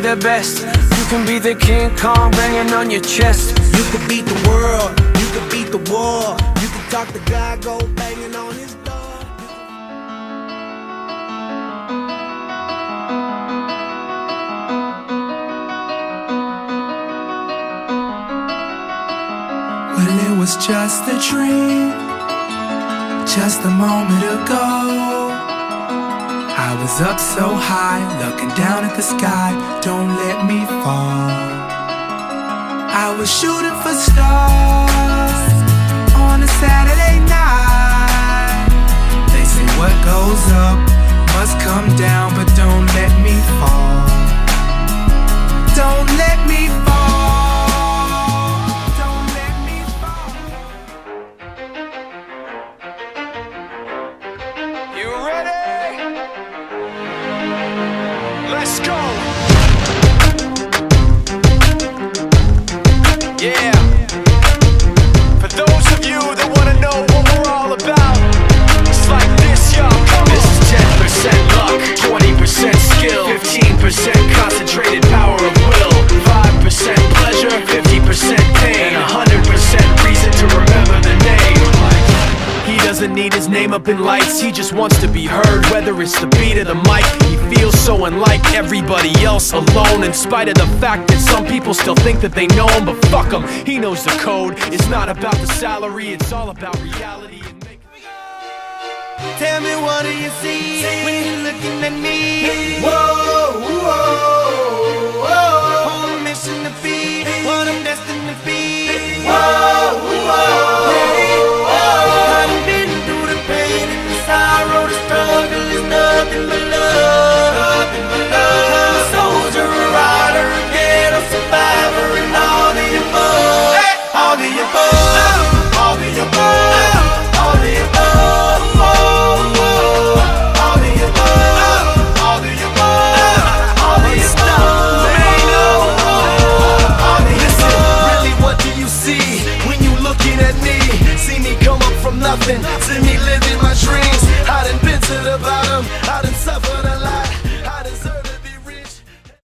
the best. You can be the King Kong banging on your chest. You could beat the world, you could beat the war. You could talk to God, go banging on his door. Well, it was just a dream, just a moment ago. I was up so high, looking down at the sky. Don't let me fall. I was shooting for stars on a Saturday night. They say what goes up must come down, but don't let me fall. Don't let me fall. Don't let me fall. You ready? Let's go! Yeah. For those of you that wanna know what we're all about, it's like this, y'all. Come on. This is 10% luck, 20% skill, 15% concentrated power of will, 5% pleasure, 50% pain, and 100% reason to remember the name. He doesn't need his name up in lights, he just wants to be heard, whether it's the beat or the mic. He feels so unlike everybody else, alone, in spite of the fact that some people still think that they know him. But fuck him, he knows the code. It's not about the salary, it's all about reality. Tell me, what do you see when you're looking at me? Whoa, whoa, whoa. On a mission to be what I'm destined to be. Whoa, whoa, I've been through the pain and the sorrow, the struggle is nothing but love. Nothing but love. I'm a soldier, a rider, a ghetto survivor, and all the above. All the above. All the above. All the above.